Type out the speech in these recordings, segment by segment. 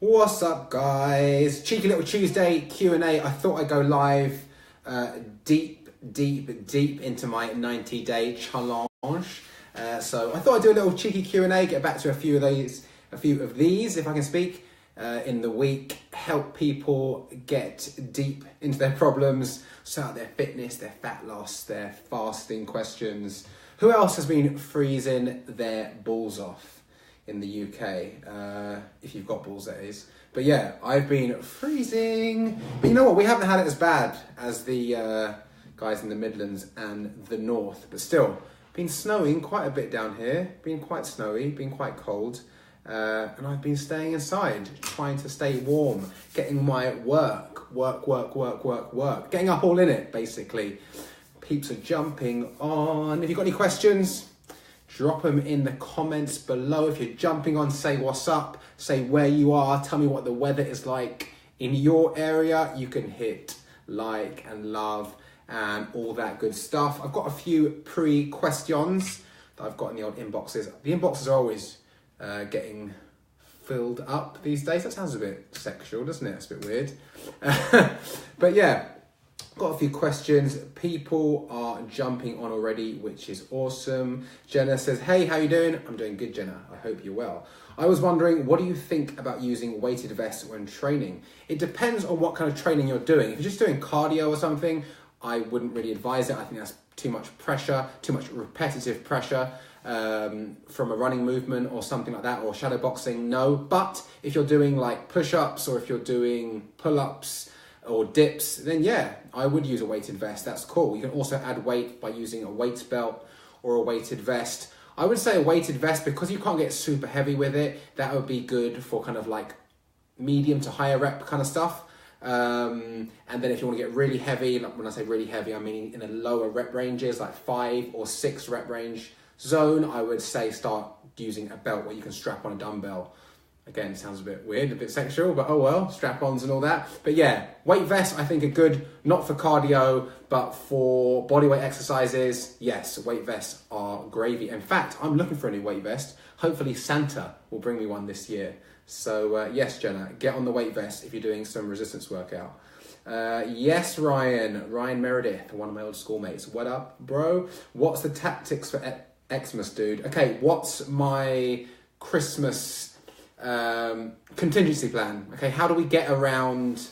What's up, guys? Cheeky little Tuesday Q&A. I thought I'd go live deep into my 90-day challenge. So I thought I'd do a little cheeky Q&A, get back to a few of these, if I can speak, in the week, help people get deep into their problems, sort out their fitness, their fat loss, their fasting questions. Who else has been freezing their balls off in the UK? If you've got balls, that is. But yeah, I've been freezing. But you know what? We haven't had it as bad as the guys in the Midlands and the North. But still, been snowing quite a bit down here. Been quite snowy, been quite cold. And I've been staying inside, trying to stay warm, getting my work. Getting up all in it, basically. Peeps are jumping on. If you've got any questions, drop them in the comments below. If you're jumping on, say what's up, say where you are, tell me what the weather is like in your area. You can hit like and love and all that good stuff. I've got a few pre-questions that I've got in the old inboxes. The inboxes are always getting filled up these days. That sounds a bit sexual, doesn't it? It's a bit weird. But yeah, got a few questions. People are jumping on already, which is awesome. Jenna says, hey, how you doing? I'm doing good, Jenna. I hope you're well. I was wondering, what do you think about using weighted vests when training? It depends on what kind of training you're doing. If you're just doing cardio or something, I wouldn't really advise it. I think that's too much pressure, too much repetitive pressure from a running movement or something like that, or shadow boxing, no. But if you're doing like push-ups or if you're doing pull-ups, or dips, then yeah, I would use a weighted vest. That's cool. You can also add weight by using a weights belt or a weighted vest. I would say a weighted vest, because you can't get super heavy with it, that would be good for kind of like medium to higher rep kind of stuff. And then if you want to get really heavy, like when I say really heavy, I mean in a lower rep ranges, like 5 or 6 rep range zone, I would say start using a belt where you can strap on a dumbbell. Again, it sounds a bit weird, a bit sexual, but oh well, strap-ons and all that. But yeah, weight vests I think are good, not for cardio, but for bodyweight exercises. Yes, weight vests are gravy. In fact, I'm looking for a new weight vest. Hopefully Santa will bring me one this year. So yes, Jenna, get on the weight vest if you're doing some resistance workout. Yes, Ryan Meredith, one of my old schoolmates. What up, bro? What's the tactics for Xmas, dude? Okay, what's my Christmas contingency plan? Okay, how do we get around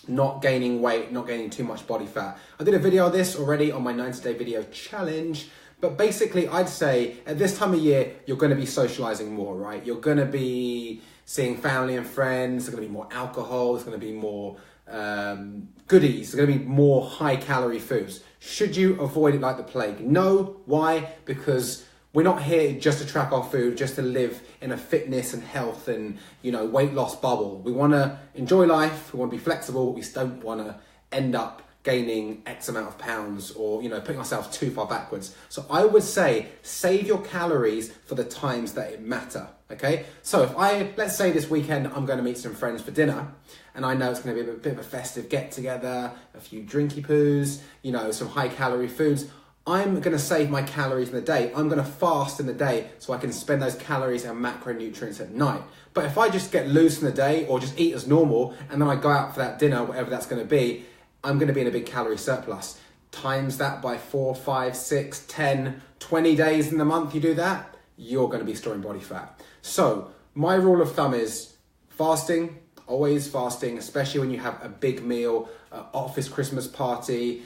not gaining weight, not gaining too much body fat? I did a video of this already on my 90-day video challenge, but basically I'd say at this time of year you're going to be socializing more, right? You're going to be seeing family and friends. There's going to be more alcohol, there's going to be more goodies, there's going to be more high calorie foods. Should you avoid it like the plague? No. Why? Because we're not here just to track our food, just to live in a fitness and health and, you know, weight loss bubble. We want to enjoy life. We want to be flexible. We don't want to end up gaining X amount of pounds or, you know, putting ourselves too far backwards. So I would say save your calories for the times that it matter. Okay. So if let's say this weekend, I'm going to meet some friends for dinner and I know it's going to be a bit of a festive get together, a few drinky poos, you know, some high calorie foods. I'm going to save my calories in the day. I'm going to fast in the day so I can spend those calories and macronutrients at night. But if I just get loose in the day or just eat as normal and then I go out for that dinner, whatever that's going to be, I'm going to be in a big calorie surplus. Times that by 4, 5, 6, 10, 20 days in the month you do that, you're going to be storing body fat. So my rule of thumb is fasting, always fasting, especially when you have a big meal, office Christmas party,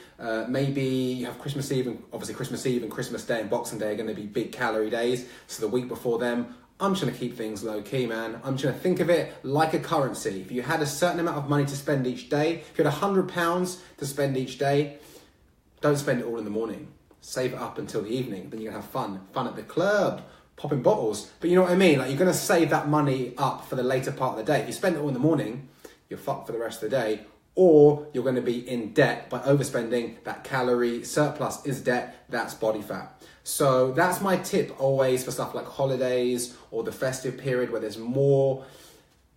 maybe you have Christmas Eve, and obviously Christmas Eve and Christmas Day and Boxing Day are going to be big calorie days. So the week before them, I'm just going to keep things low key, man. I'm just going to think of it like a currency. If you had a certain amount of money to spend each day, if you had £100 to spend each day, don't spend it all in the morning. Save it up until the evening. Then you're going to have fun at the club, popping bottles. But you know what I mean? Like, you're going to save that money up for the later part of the day. If you spend it all in the morning, you're fucked for the rest of the day. Or you're going to be in debt by overspending. That calorie surplus is debt. That's body fat. So that's my tip always for stuff like holidays or the festive period where there's more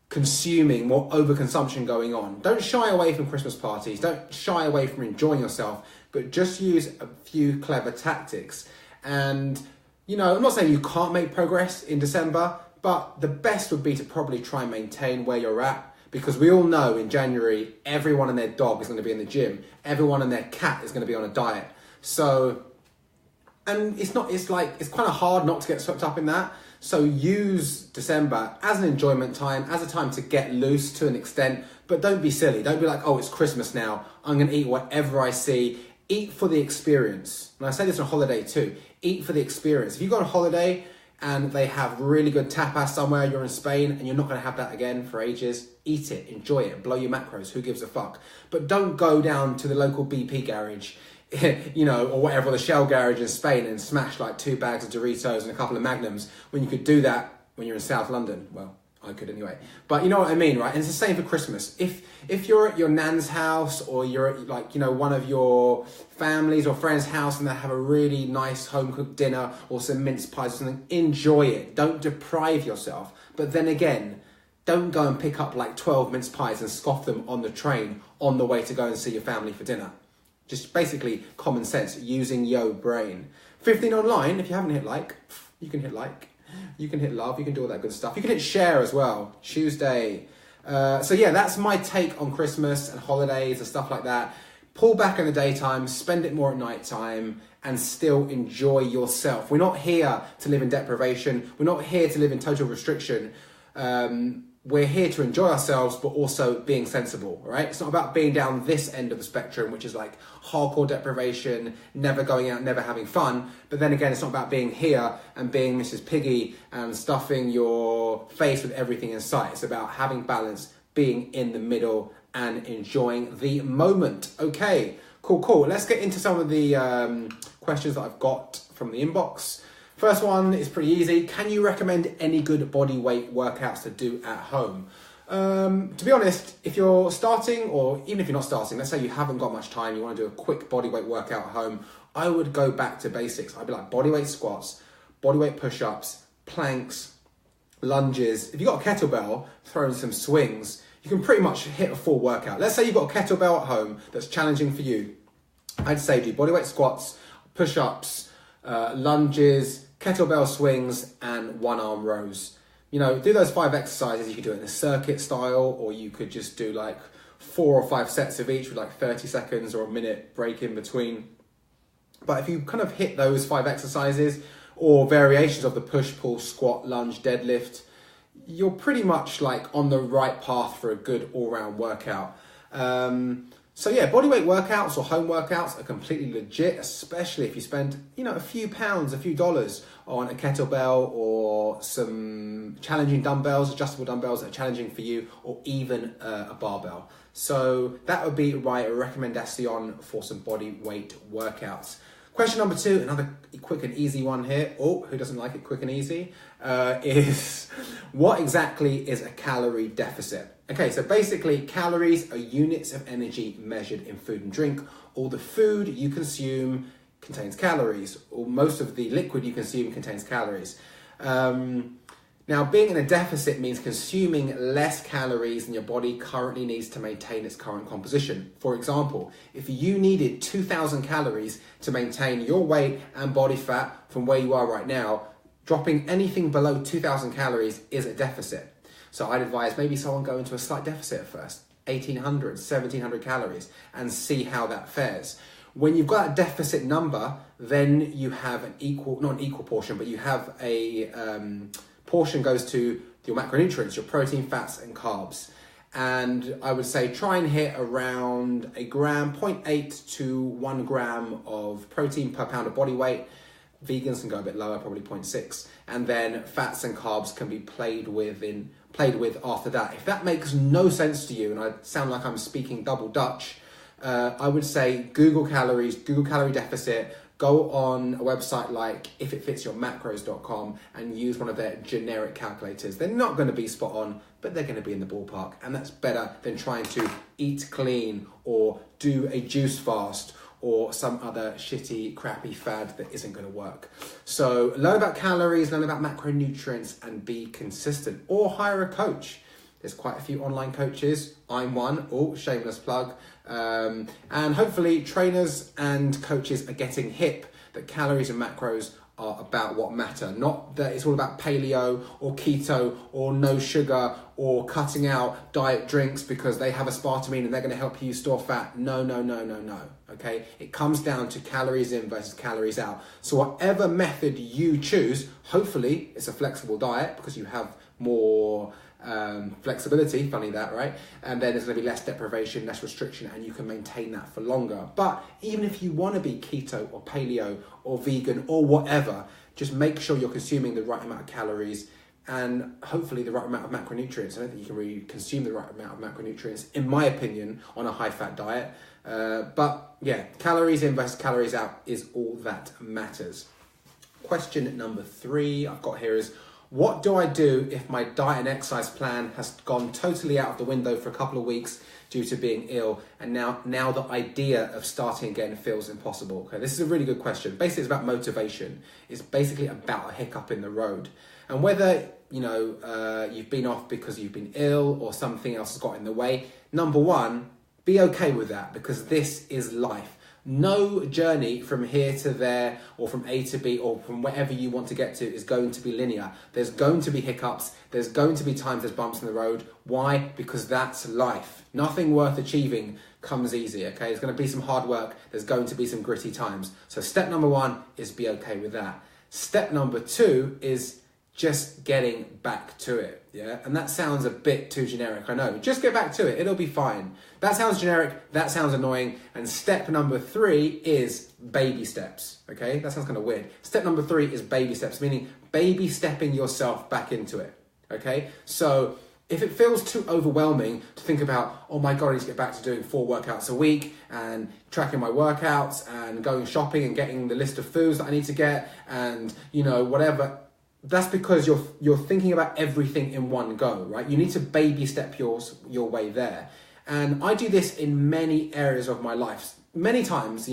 consuming, more overconsumption going on. Don't shy away from Christmas parties. Don't shy away from enjoying yourself, but just use a few clever tactics. And, you know, I'm not saying you can't make progress in December, But the best would be to probably try and maintain where you're at, because we all know in January, everyone and their dog is going to be in the gym. Everyone and their cat is going to be on a diet. So, and it's kind of hard not to get swept up in that. So use December as an enjoyment time, as a time to get loose to an extent, but don't be silly. Don't be like, oh, it's Christmas now, I'm going to eat whatever I see. Eat for the experience. And I say this on holiday too. Eat for the experience. If you go on holiday and they have really good tapas somewhere, you're in Spain and you're not going to have that again for ages, eat it, enjoy it, blow your macros, who gives a fuck. But don't go down to the local BP garage, or whatever, the Shell garage in Spain, and smash like 2 bags of Doritos and a couple of Magnums when you could do that when you're in South London. Well, I could anyway. But you know what I mean, right? And it's the same for Christmas. If you're at your nan's house, or you're at one of your families or friends' house and they have a really nice home cooked dinner or some mince pies or something, enjoy it. Don't deprive yourself. But then again, don't go and pick up like 12 mince pies and scoff them on the train on the way to go and see your family for dinner. Just basically common sense, using your brain. 15 online, if you haven't hit like, you can hit like. You can hit love, you can do all that good stuff. You can hit share as well, Tuesday. So yeah, that's my take on Christmas and holidays and stuff like that. Pull back in the daytime, spend it more at night time, and still enjoy yourself. We're not here to live in deprivation. We're not here to live in total restriction. We're here to enjoy ourselves, but also being sensible, right? It's not about being down this end of the spectrum, which is like hardcore deprivation, never going out, never having fun. But then again, it's not about being here and being Mrs. Piggy and stuffing your face with everything in sight. It's about having balance, being in the middle and enjoying the moment. Okay, cool. Let's get into some of the questions that I've got from the inbox. First one is pretty easy. Can you recommend any good body weight workouts to do at home? To be honest, if you're starting, or even if you're not starting, let's say you haven't got much time, you want to do a quick body weight workout at home, I would go back to basics. I'd be like body weight squats, body weight push-ups, planks, lunges. If you've got a kettlebell, throw in some swings, you can pretty much hit a full workout. Let's say you've got a kettlebell at home that's challenging for you. I'd say do body weight squats, push-ups, lunges, kettlebell swings, and 1-arm rows. Do those 5 exercises. You could do it in a circuit style, or you could just do like 4 or 5 sets of each with like 30 seconds or a minute break in between. But if you kind of hit those 5 exercises or variations of the push, pull, squat, lunge, deadlift, you're pretty much like on the right path for a good all-round workout. So yeah, bodyweight workouts or home workouts are completely legit, especially if you spend, a few pounds, a few dollars on a kettlebell or some challenging dumbbells, adjustable dumbbells that are challenging for you, or even a barbell. So that would be my recommendation for some bodyweight workouts. Question number 2, another quick and easy one here. Oh, who doesn't like it quick and easy? Is what exactly is a calorie deficit? Okay, so basically calories are units of energy measured in food and drink. All the food you consume contains calories, or most of the liquid you consume contains calories. Now, being in a deficit means consuming less calories than your body currently needs to maintain its current composition. For example, if you needed 2,000 calories to maintain your weight and body fat from where you are right now, dropping anything below 2,000 calories is a deficit. So I'd advise maybe someone go into a slight deficit at first, 1,800, 1,700 calories, and see how that fares. When you've got a deficit number, then you have not an equal portion, but you have a portion goes to your macronutrients, your protein, fats, and carbs. And I would say try and hit around a gram, 0.8 to 1 gram of protein per pound of body weight. Vegans can go a bit lower, probably 0.6. And then fats and carbs can be played with after that. If that makes no sense to you, and I sound like I'm speaking double Dutch, I would say Google calories, Google calorie deficit, go on a website like ifitfitsyourmacros.com and use one of their generic calculators. They're not going to be spot on, but they're going to be in the ballpark. And that's better than trying to eat clean or do a juice fast or some other shitty, crappy fad that isn't going to work. So learn about calories, learn about macronutrients, and be consistent. Or hire a coach. There's quite a few online coaches. I'm one. Oh, shameless plug. And hopefully trainers and coaches are getting hip that calories and macros are about what matter. Not that it's all about paleo or keto or no sugar or cutting out diet drinks because they have aspartame and they're going to help you store fat. No. Okay, it comes down to calories in versus calories out. So whatever method you choose, hopefully it's a flexible diet because you have more flexibility, funny that, right? And then there's going to be less deprivation, less restriction, and you can maintain that for longer. But even if you want to be keto or paleo or vegan or whatever, just make sure you're consuming the right amount of calories and hopefully the right amount of macronutrients. I don't think you can really consume the right amount of macronutrients, in my opinion, on a high-fat diet. But yeah, calories in versus calories out is all that matters. Question number 3 I've got here is, what do I do if my diet and exercise plan has gone totally out of the window for a couple of weeks due to being ill, and now the idea of starting again feels impossible? Okay, this is a really good question. Basically, it's about motivation. It's basically about a hiccup in the road. And whether, you've been off because you've been ill or something else has got in the way, number one, be okay with that, because this is life. No journey from here to there or from A to B or from wherever you want to get to is going to be linear. There's going to be hiccups. There's going to be times there's bumps in the road. Why? Because that's life. Nothing worth achieving comes easy, okay? There's going to be some hard work. There's going to be some gritty times. So step number 1 is be okay with that. Step number 2 is just getting back to it, yeah? And that sounds a bit too generic, I know. Just get back to it, it'll be fine. That sounds generic, that sounds annoying. And step number 3 is baby steps, okay? That sounds kind of weird. Step number 3 is baby steps, meaning baby stepping yourself back into it, okay? So if it feels too overwhelming to think about, oh my God, I need to get back to doing 4 workouts a week and tracking my workouts and going shopping and getting the list of foods that I need to get and, whatever, that's because you're thinking about everything in one go, right? You need to baby step your way there. And I do this in many areas of my life. Many times,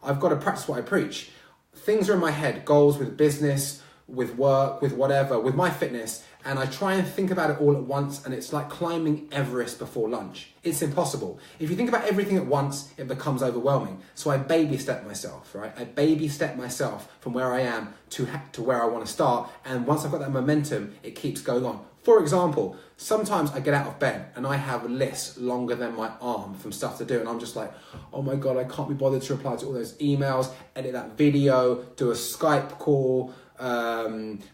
I've got to practice what I preach. Things are in my head, goals with business, with work, with whatever, with my fitness, and I try and think about it all at once, and it's like climbing Everest before lunch. It's impossible. If you think about everything at once, it becomes overwhelming. So I baby step myself, right? I baby step myself from where I am to where I want to start, and once I've got that momentum, it keeps going on. For example, sometimes I get out of bed and I have lists longer than my arm from stuff to do, and I'm just like, oh my God, I can't be bothered to reply to all those emails, edit that video, do a Skype call,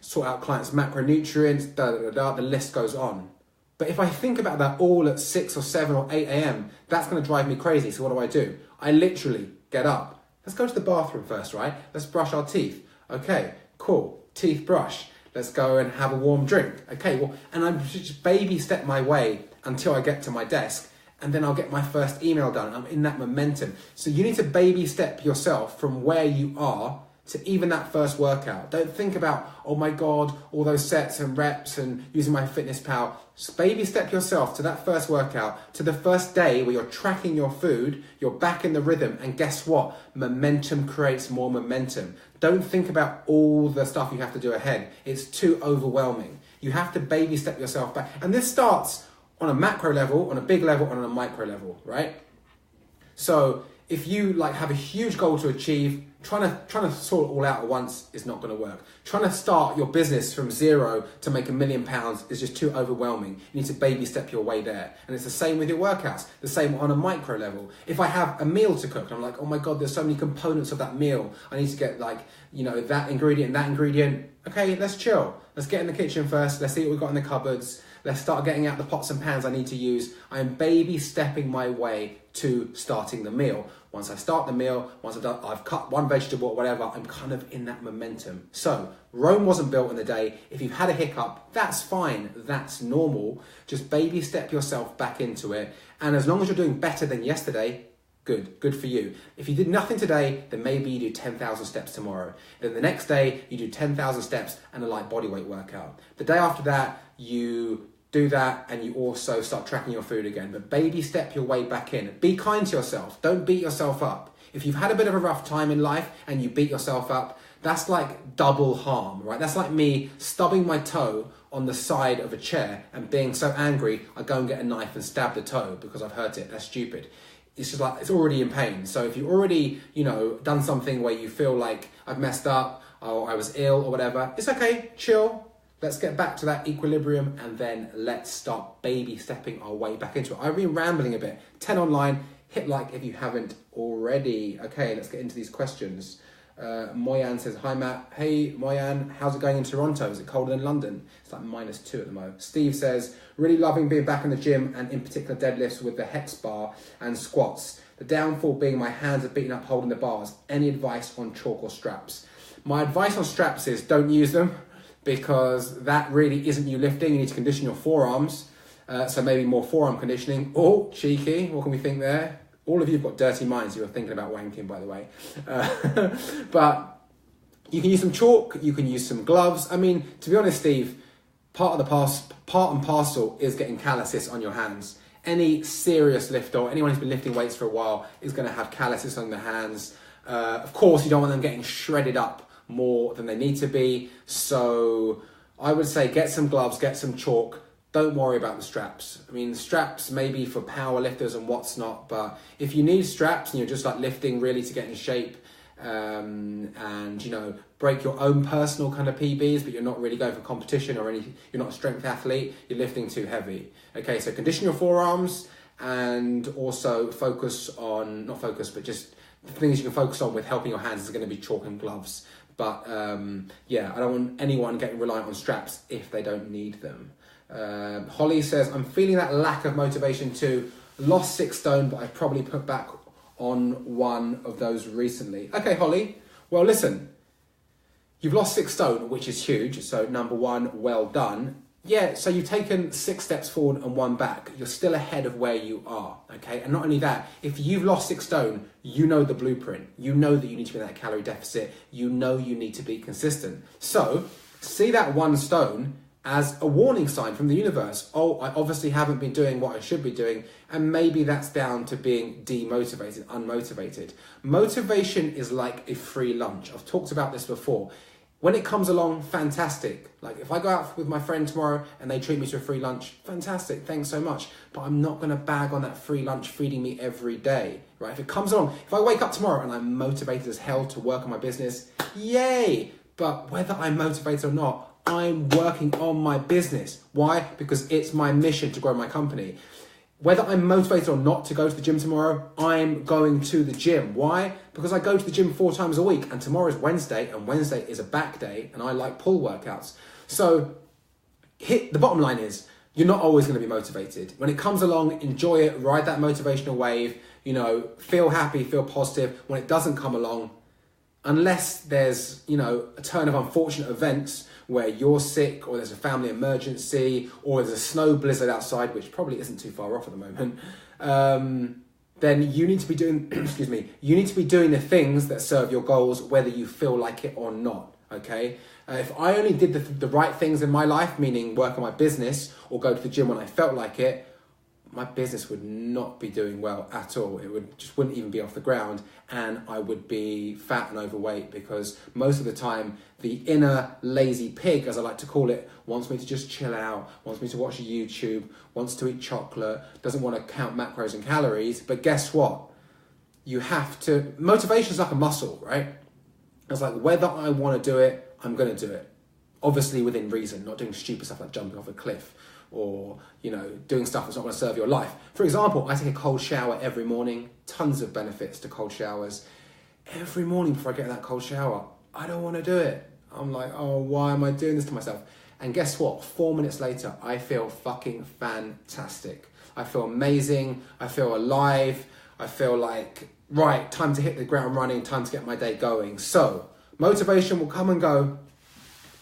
sort out clients' macronutrients, the list goes on. But if I think about that all at 6 or 7 or 8 a.m., that's going to drive me crazy. So what do? I literally get up. Let's go to the bathroom first, right? Let's brush our teeth. Okay, cool. Teeth brush. Let's go and have a warm drink. Okay, well, and I just baby step my way until I get to my desk, and then I'll get my first email done. I'm in that momentum. So you need to baby step yourself from where you are to even that first workout. Don't think about, oh my God, all those sets and reps and using my fitness pal. Just baby step yourself to that first workout, to the first day where you're tracking your food, you're back in the rhythm, and guess what? Momentum creates more momentum. Don't think about all the stuff you have to do ahead. It's too overwhelming. You have to baby step yourself back. And this starts on a macro level, on a big level, and on a micro level, right? So if you have a huge goal to achieve, trying to sort it all out at once is not going to work. Trying to start your business from 0 to make £1 million is just too overwhelming. You need to baby step your way there. And it's the same with your workouts, the same on a micro level. If I have a meal to cook, and I'm like, oh my God, there's so many components of that meal. I need to get that ingredient. Okay, let's chill. Let's get in the kitchen first. Let's see what we've got in the cupboards. Let's start getting out the pots and pans I need to use. I am baby stepping my way to starting the meal. Once I start the meal, I've cut one vegetable or whatever, I'm kind of in that momentum. So Rome wasn't built in a day. If you've had a hiccup, that's fine. That's normal. Just baby step yourself back into it. And as long as you're doing better than yesterday, good for you. If you did nothing today, then maybe you do 10,000 steps tomorrow. Then the next day, you do 10,000 steps and a light bodyweight workout. The day after that, you do that and you also start tracking your food again. But baby step your way back in. Be kind to yourself. Don't beat yourself up. If you've had a bit of a rough time in life and you beat yourself up, that's like double harm, right? That's like me stubbing my toe on the side of a chair and being so angry, I go and get a knife and stab the toe because I've hurt it. That's stupid. It's just like, it's already in pain. So if you've already, done something where you feel like I've messed up, or I was ill or whatever. It's okay, chill. Let's get back to that equilibrium and then let's start baby stepping our way back into it. I've been rambling a bit. 10 online, hit like if you haven't already. Okay, let's get into these questions. Moyan says, hi Matt. Hey Moyan, how's it going in Toronto? Is it colder than London? It's like -2 at the moment. Steve says, really loving being back in the gym and in particular deadlifts with the hex bar and squats. The downfall being my hands are beaten up holding the bars. Any advice on chalk or straps? My advice on straps is don't use them, because that really isn't you lifting. You need to condition your forearms. So maybe more forearm conditioning. Oh, cheeky. What can we think there? All of you have got dirty minds. You were thinking about wanking, by the way. But you can use some chalk. You can use some gloves. I mean, to be honest, Steve, part and parcel is getting calluses on your hands. Any serious lifter or anyone who's been lifting weights for a while is going to have calluses on their hands. Of course, you don't want them getting shredded up more than they need to be. So I would say get some gloves, get some chalk. Don't worry about the straps. I mean, straps maybe for power lifters and what's not, but if you need straps and you're just like lifting really to get in shape and, you know, break your own personal kind of PBs, but you're not really going for competition or anything, you're not a strength athlete, you're lifting too heavy. Okay, so condition your forearms and also focus on, not focus, but just the things you can focus on with helping your hands is going to be chalk and gloves. But yeah, I don't want anyone getting reliant on straps if they don't need them. Holly says, I'm feeling that lack of motivation too. Lost 6 stone, but I probably put back on one of those recently. Okay, Holly. Well, listen, you've lost 6 stone, which is huge. So number 1, well done. Yeah, so you've taken 6 steps forward and 1 back. You're still ahead of where you are, okay? And not only that, if you've lost 6 stone, you know the blueprint. You know that you need to be in that calorie deficit. You know you need to be consistent. So see that 1 stone as a warning sign from the universe. Oh, I obviously haven't been doing what I should be doing, and maybe that's down to being demotivated, unmotivated. Motivation is like a free lunch. I've talked about this before. When it comes along, fantastic. Like if I go out with my friend tomorrow and they treat me to a free lunch, fantastic, thanks so much. But I'm not gonna bag on that free lunch feeding me every day, right? If it comes along, if I wake up tomorrow and I'm motivated as hell to work on my business, yay! But whether I'm motivated or not, I'm working on my business. Why? Because it's my mission to grow my company. Whether I'm motivated or not to go to the gym tomorrow, I'm going to the gym. Why? Because I go to the gym 4 times a week, and tomorrow is Wednesday, and Wednesday is a back day, and I like pull workouts. So the bottom line is, you're not always going to be motivated. When it comes along, enjoy it, ride that motivational wave, you know, feel happy, feel positive. When it doesn't come along, unless there's, you know, a turn of unfortunate events where you're sick or there's a family emergency or there's a snow blizzard outside, which probably isn't too far off at the moment, then you need to be doing, excuse me, you need to be doing the things that serve your goals, whether you feel like it or not, okay? If I only did the right things in my life, meaning work on my business or go to the gym when I felt like it, my business would not be doing well at all. It wouldn't even be off the ground, and I would be fat and overweight because most of the time the inner lazy pig, as I like to call it, wants me to just chill out, wants me to watch YouTube, wants to eat chocolate, doesn't want to count macros and calories. But guess what? You have to, motivation is like a muscle, right? It's like whether I want to do it, I'm going to do it. Obviously within reason, not doing stupid stuff like jumping off a cliff or, you know, doing stuff that's not going to serve your life. For example, I take a cold shower every morning. Tons of benefits to cold showers. Every morning before I get in that cold shower, I don't want to do it. I'm like, oh, why am I doing this to myself? And guess what? 4 minutes later, I feel fucking fantastic. I feel amazing. I feel alive. I feel like, right, time to hit the ground running, time to get my day going. So motivation will come and go,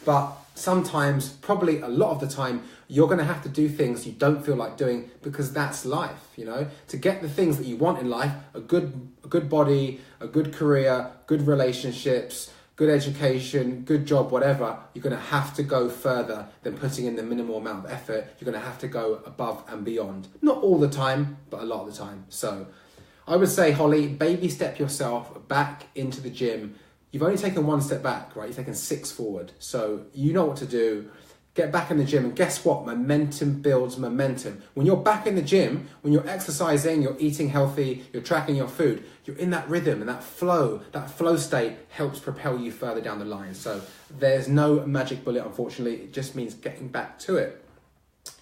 but sometimes, probably a lot of the time, you're going to have to do things you don't feel like doing because that's life, you know? To get the things that you want in life, a good body, a good career, good relationships, good education, good job, whatever, you're going to have to go further than putting in the minimal amount of effort. You're going to have to go above and beyond. Not all the time, but a lot of the time. So I would say, Holly, baby step yourself back into the gym. You've only taken 1 step back, right? You've taken 6 forward. So you know what to do. Get back in the gym, and guess what? Momentum builds momentum. When you're back in the gym, when you're exercising, you're eating healthy, you're tracking your food, you're in that rhythm, and that flow state helps propel you further down the line. So there's no magic bullet, unfortunately. It just means getting back to it.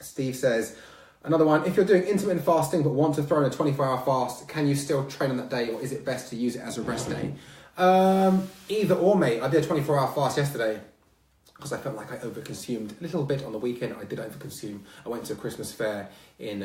Steve says, another one, if you're doing intermittent fasting but want to throw in a 24-hour fast, can you still train on that day, or is it best to use it as a rest day? Either or, mate. I did a 24-hour fast yesterday because I felt like I overconsumed a little bit on the weekend. I did overconsume. I went to a Christmas fair in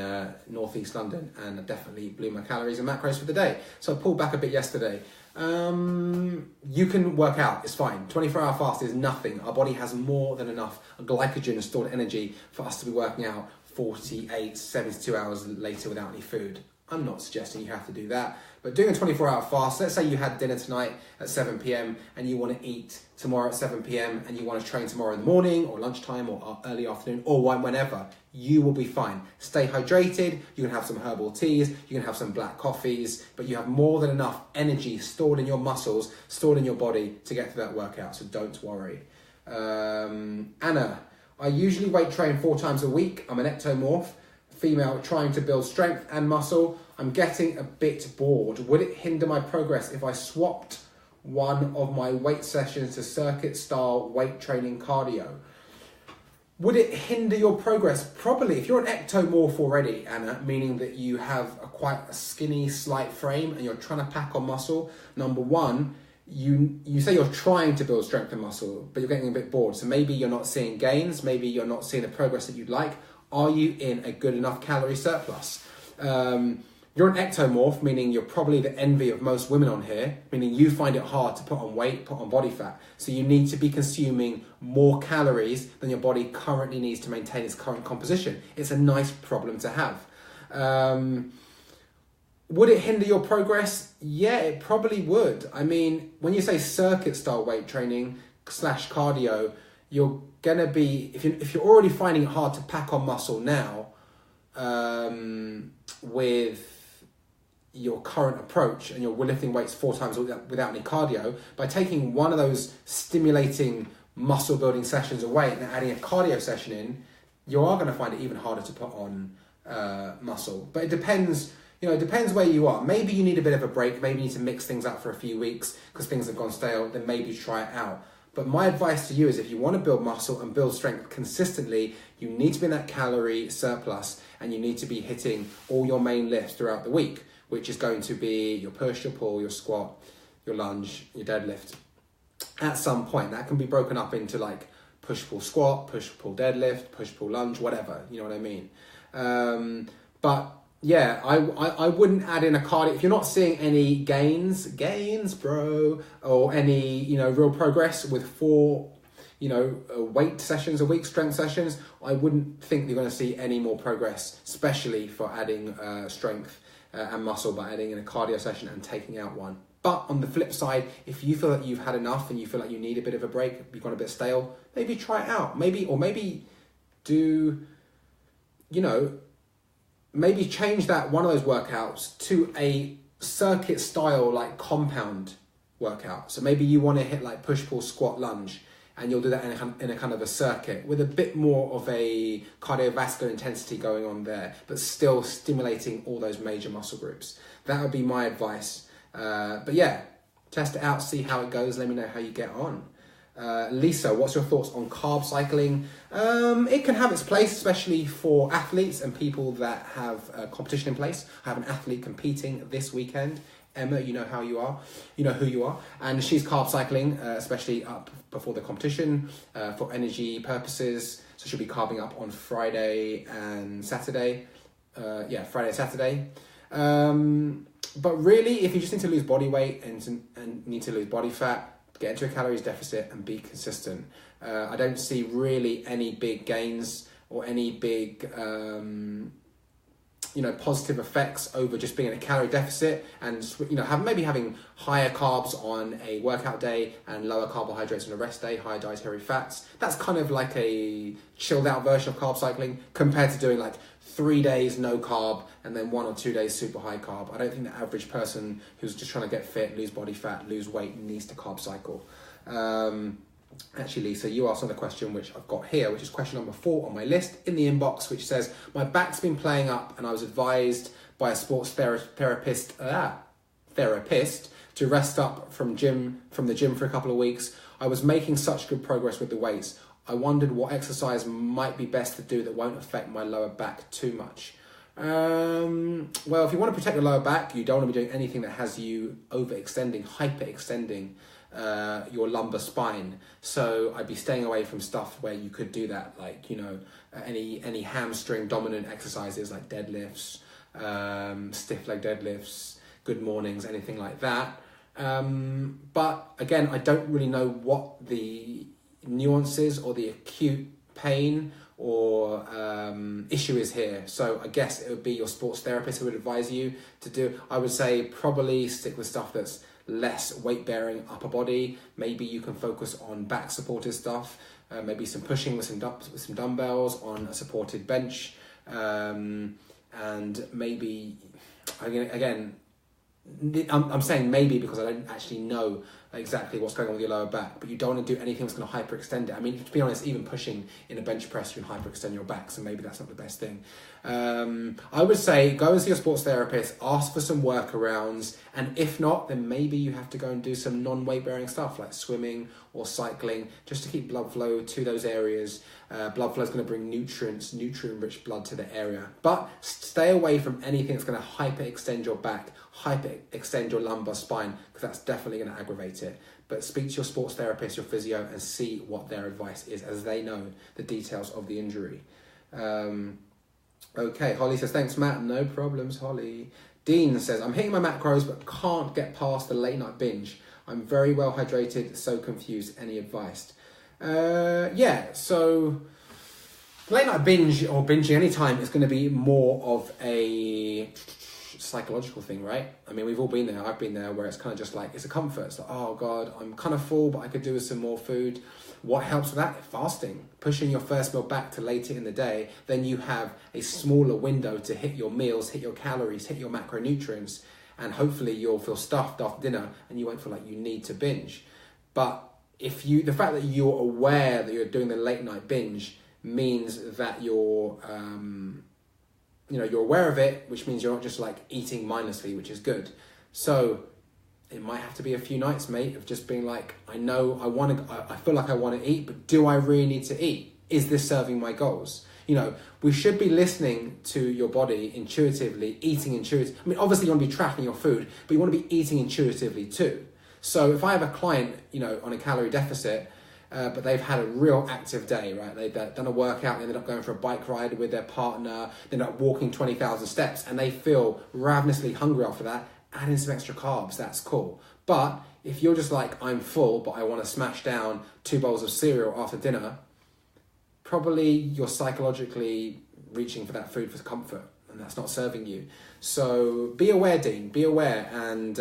northeast London, and I definitely blew my calories and macros for the day. So I pulled back a bit yesterday. You can work out, it's fine. 24-hour fast is nothing. Our body has more than enough glycogen and stored energy for us to be working out 48, 72 hours later without any food. I'm not suggesting you have to do that, but doing a 24-hour fast, let's say you had dinner tonight at 7 p.m. and you want to eat tomorrow at 7 p.m. and you want to train tomorrow in the morning or lunchtime or early afternoon or whenever, you will be fine. Stay hydrated, you can have some herbal teas, you can have some black coffees, but you have more than enough energy stored in your muscles, stored in your body to get through that workout, so don't worry. Anna, I usually weight train 4 times a week. I'm an ectomorph. Female trying to build strength and muscle. I'm getting a bit bored. Would it hinder my progress if I swapped one of my weight sessions to circuit style weight training cardio? Would it hinder your progress? Probably. If you're an ectomorph already, Anna, meaning that you have quite a skinny, slight frame and you're trying to pack on muscle, number one, you say you're trying to build strength and muscle, but you're getting a bit bored. So maybe you're not seeing gains. Maybe you're not seeing the progress that you'd like. Are you in a good enough calorie surplus? You're an ectomorph, meaning you're probably the envy of most women on here, meaning you find it hard to put on weight, put on body fat. So you need to be consuming more calories than your body currently needs to maintain its current composition. It's a nice problem to have. Would it hinder your progress? Yeah, it probably would. I mean, when you say circuit style weight training / cardio, you're gonna be, if you're already finding it hard to pack on muscle now, with your current approach, and you're lifting weights 4 times without any cardio, by taking one of those stimulating muscle building sessions away and adding a cardio session in, you are going to find it even harder to put on muscle. But it depends. It depends where you are. Maybe you need a bit of a break. Maybe you need to mix things up for a few weeks because things have gone stale. Then maybe try it out. But my advice to you is, if you want to build muscle and build strength consistently, you need to be in that calorie surplus, and you need to be hitting all your main lifts throughout the week, which is going to be your push, your pull, your squat, your lunge, your deadlift. At some point, that can be broken up into like push, pull, squat, push, pull, deadlift, push, pull, lunge, whatever. You know what I mean? But yeah, I wouldn't add in a cardio. If you're not seeing any gains, bro, or any, real progress with 4, weight sessions a week, strength sessions, I wouldn't think you're going to see any more progress, especially for adding strength and muscle by adding in a cardio session and taking out one. But on the flip side, if you feel that you've had enough and you feel like you need a bit of a break, you've gone a bit stale, maybe try it out. Maybe do, maybe change that one of those workouts to a circuit style, like compound workout. So maybe you want to hit like push, pull, squat, lunge, and you'll do that in a kind of a circuit with a bit more of a cardiovascular intensity going on there, but still stimulating all those major muscle groups. That would be my advice. But yeah, test it out, see how it goes. Let me know how you get on. Lisa, what's your thoughts on carb cycling? It can have its place, especially for athletes and people that have competition in place. I have an athlete competing this weekend. Emma, you know how you are, you know who you are, and she's carb cycling, especially up before the competition for energy purposes. So she'll be carbing up on Friday and Saturday. Friday and Saturday. But really, if you just need to lose body weight and need to lose body fat, get into a calories deficit and be consistent. I don't see really any big gains or any big positive effects over just being in a calorie deficit, and maybe having higher carbs on a workout day and lower carbohydrates on a rest day, higher dietary fats. That's kind of like a chilled out version of carb cycling compared to doing like 3 days no carb and then 1 or 2 days super high carb. I don't think the average person who's just trying to get fit, lose body fat, lose weight needs to carb cycle. Actually, Lisa, you asked another question which I've got here, which is question number 4 on my list in the inbox, which says, my back's been playing up and I was advised by a sports therapist to rest up from the gym for a couple of weeks. I was making such good progress with the weights. I wondered what exercise might be best to do that won't affect my lower back too much. Well, if you want to protect your lower back, you don't want to be doing anything that has you hyperextending your lumbar spine. So I'd be staying away from stuff where you could do that, like, any hamstring dominant exercises like deadlifts, stiff leg deadlifts, good mornings, anything like that. But again, I don't really know what the nuances or the acute pain or issue is here. So I guess it would be your sports therapist who would advise you to do. I would say probably stick with stuff that's less weight bearing upper body. Maybe you can focus on back supported stuff, maybe some pushing with some dumbbells on a supported bench, and maybe again I'm saying maybe because I don't actually know exactly what's going on with your lower back, but you don't want to do anything that's going to hyperextend it. I mean, to be honest, even pushing in a bench press, you can hyperextend your back, so maybe that's not the best thing. I would say go and see your sports therapist, ask for some workarounds, and if not, then maybe you have to go and do some non-weight bearing stuff like swimming or cycling, just to keep blood flow to those areas. Blood flow is going to bring nutrient-rich blood to the area. But stay away from anything that's going to hyperextend your back, hyperextend your lumbar spine, because that's definitely going to aggravate it. But speak to your sports therapist, your physio, and see what their advice is, as they know the details of the injury. Okay, Holly says, thanks, Matt. No problems, Holly. Dean says, I'm hitting my macros, but can't get past the late night binge. I'm very well hydrated, so confused. Any advice? So late night binge or binging anytime is going to be more of a psychological thing, right? I mean, we've all been there. I've been there, where it's kind of just like, it's a comfort. It's like, oh God, I'm kind of full, but I could do with some more food. What helps with that? Fasting. Pushing your first meal back to later in the day. Then you have a smaller window to hit your meals, hit your calories, hit your macronutrients, and hopefully you'll feel stuffed after dinner and you won't feel like you need to binge. But the fact that you're aware that you're doing the late night binge means that you're aware of it, which means you're not just like eating mindlessly, which is good. So it might have to be a few nights, mate, of just being like, I feel like I want to eat, but do I really need to eat? Is this serving my goals? We should be listening to your body intuitively, eating intuitively. I mean, obviously you want to be tracking your food, but you want to be eating intuitively too. So if I have a client, on a calorie deficit, but they've had a real active day, right? They've done a workout, they ended up going for a bike ride with their partner, they ended up walking 20,000 steps, and they feel ravenously hungry after that. Add in some extra carbs, that's cool. But if you're just like, I'm full, but I want to smash down 2 bowls of cereal after dinner, probably you're psychologically reaching for that food for comfort, and that's not serving you. So be aware, Dean, be aware, and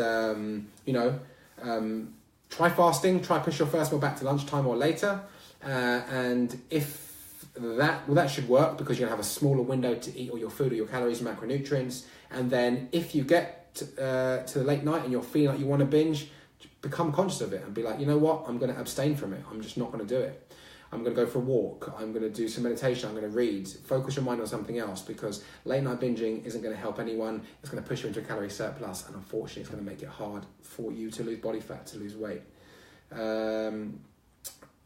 try fasting, try push your first meal back to lunchtime or later, and if that should work, because you're gonna have a smaller window to eat all your food or your calories and macronutrients. And then if you get to the late night and you're feeling like you want to binge, become conscious of it and be like, you know what, I'm going to abstain from it. I'm just not going to do it. I'm going to go for a walk. I'm going to do some meditation. I'm going to read. Focus your mind on something else, because late night binging isn't going to help anyone. It's going to push you into a calorie surplus, and unfortunately it's going to make it hard for you to lose body fat, to lose weight.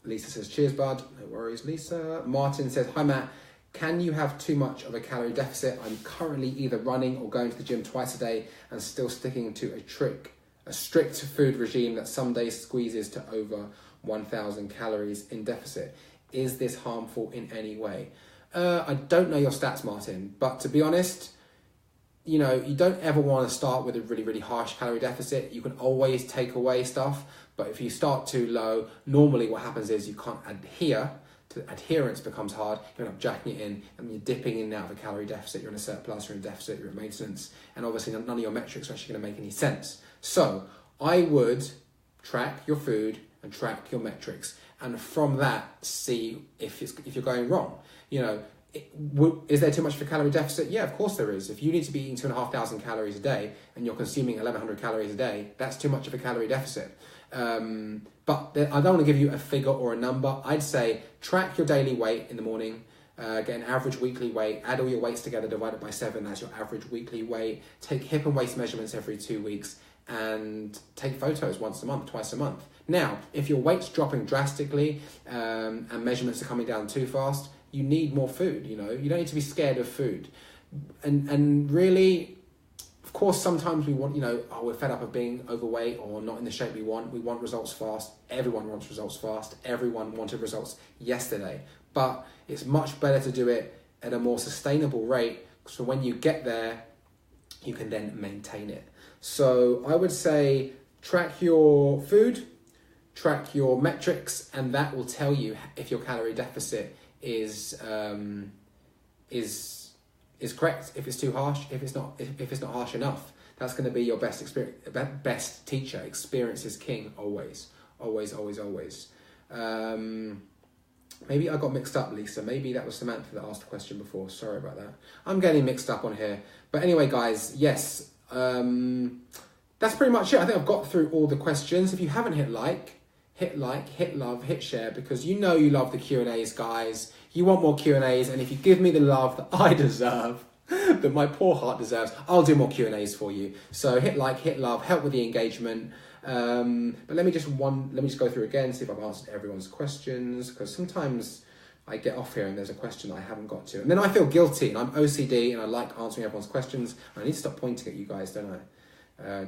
Lisa says, cheers, bud. No worries, Lisa. Martin says, hi, Matt. Can you have too much of a calorie deficit? I'm currently either running or going to the gym twice a day and still sticking to a strict food regime that some days squeezes to over 1,000 calories in deficit. Is this harmful in any way? I don't know your stats, Martin, but to be honest, you don't ever want to start with a really, really harsh calorie deficit. You can always take away stuff, but if you start too low, normally what happens is you can't adhere. Adherence becomes hard, you end up jacking it in, and you're dipping in and out of a calorie deficit. You're in a surplus, you're in deficit, you're in maintenance, and obviously none of your metrics are actually going to make any sense. So I would track your food and track your metrics, and from that see if you're going wrong. Is there too much of a calorie deficit? Yeah, of course there is. If you need to be eating 2,500 calories a day and you're consuming 1,100 calories a day, that's too much of a calorie deficit. But I don't want to give you a figure or a number. I'd say track your daily weight in the morning, get an average weekly weight, add all your weights together, divide it by 7, that's your average weekly weight. Take hip and waist measurements every 2 weeks and take photos once a month, twice a month. Now, if your weight's dropping drastically and measurements are coming down too fast, you need more food, you don't need to be scared of food. And really, of course, sometimes we want, we're fed up of being overweight or not in the shape we want. We want results fast. Everyone wants results fast. Everyone wanted results yesterday. But it's much better to do it at a more sustainable rate. So when you get there, you can then maintain it. So I would say track your food, track your metrics, and that will tell you if your calorie deficit is correct, if it's too harsh, if it's not harsh enough. That's going to be your best teacher. Experience is king, always. Maybe I got mixed up, Lisa. Maybe that was Samantha that asked the question before. Sorry about that. I'm getting mixed up on here. But anyway, guys, yes, that's pretty much it. I think I've got through all the questions. If you haven't hit like, hit love, hit share, because you love the Q&As, guys. You want more Q&As, and if you give me the love that I deserve, that my poor heart deserves, I'll do more Q&As for you. So hit like, hit love, help with the engagement. But let me just go through again, see if I've answered everyone's questions, because sometimes I get off here and there's a question that I haven't got to, and then I feel guilty, and I'm OCD, and I like answering everyone's questions. I need to stop pointing at you guys, don't I?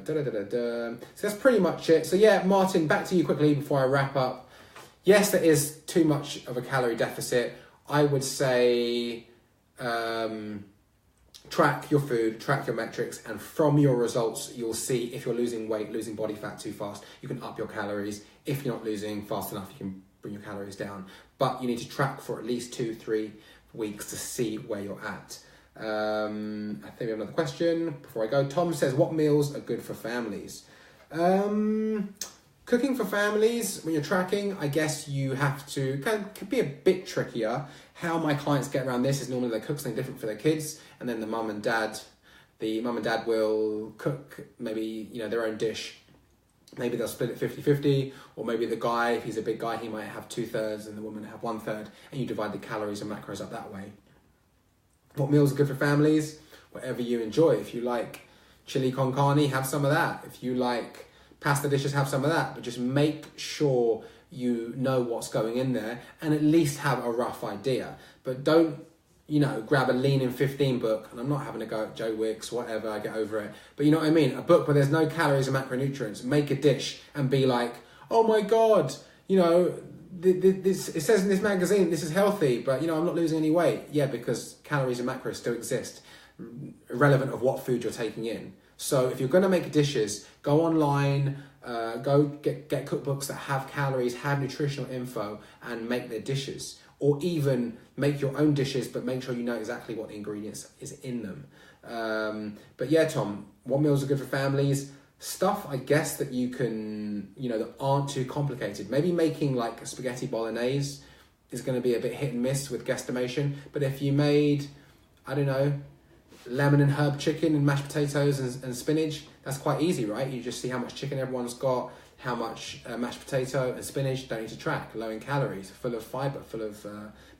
So that's pretty much it. So yeah, Martin, back to you quickly before I wrap up. Yes, there is too much of a calorie deficit. I would say track your food, track your metrics, and from your results, you'll see if you're losing weight, losing body fat too fast, you can up your calories. If you're not losing fast enough, you can bring your calories down. But you need to track for at least 2-3 weeks to see where you're at. I think we have another question before I go. Tom says, what meals are good for families? Cooking for families, when you're tracking, I guess you have to, could be a bit trickier. How my clients get around this is normally they cook something different for their kids, and then the mum and dad will cook maybe, their own dish. Maybe they'll split it 50-50, or maybe the guy, if he's a big guy, he might have 2/3 and the woman have 1/3, and you divide the calories and macros up that way. What meals are good for families? Whatever you enjoy. If you like chili con carne, have some of that. If you like pasta dishes, have some of that. But just make sure you know what's going in there and at least have a rough idea. But don't, grab a Lean in 15 book, and I'm not having a go at Joe Wicks, whatever, I get over it. But you know what I mean? A book where there's no calories and macronutrients. Make a dish and be like, oh my God, it says in this magazine, this is healthy, but I'm not losing any weight. Yeah, because calories and macros still exist, irrelevant of what food you're taking in. So if you're going to make dishes, go online, go get cookbooks that have calories, have nutritional info, and make their dishes. Or even make your own dishes, but make sure you know exactly what the ingredients is in them. But yeah, Tom, what meals are good for families? Stuff, I guess, that you can, that aren't too complicated. Maybe making like a spaghetti bolognese is going to be a bit hit and miss with guesstimation. But if you made, I don't know, lemon and herb chicken and mashed potatoes and spinach, that's quite easy, right? You just see how much chicken everyone's got, how much mashed potato and spinach, don't need to track, low in calories, full of fiber, full of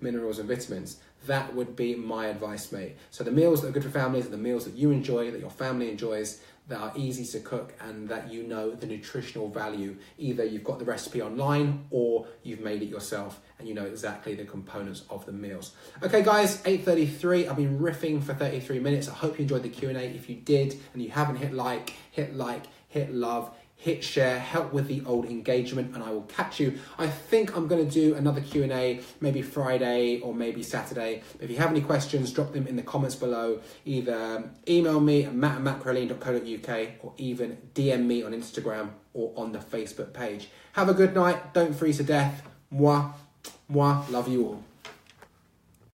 minerals and vitamins. That would be my advice, mate. So the meals that are good for families are the meals that you enjoy, that your family enjoys, that are easy to cook, and that the nutritional value. Either you've got the recipe online or you've made it yourself and you know exactly the components of the meals. Okay guys, 8:33, I've been riffing for 33 minutes. I hope you enjoyed the Q&A. If you did and you haven't hit like, hit love, hit share, help with the old engagement, and I will catch you. I think I'm going to do another Q&A maybe Friday or maybe Saturday. If you have any questions, drop them in the comments below. Either email me at matt@macrolean.co.uk or even DM me on Instagram or on the Facebook page. Have a good night. Don't freeze to death. Mwah, mwah. Love you all.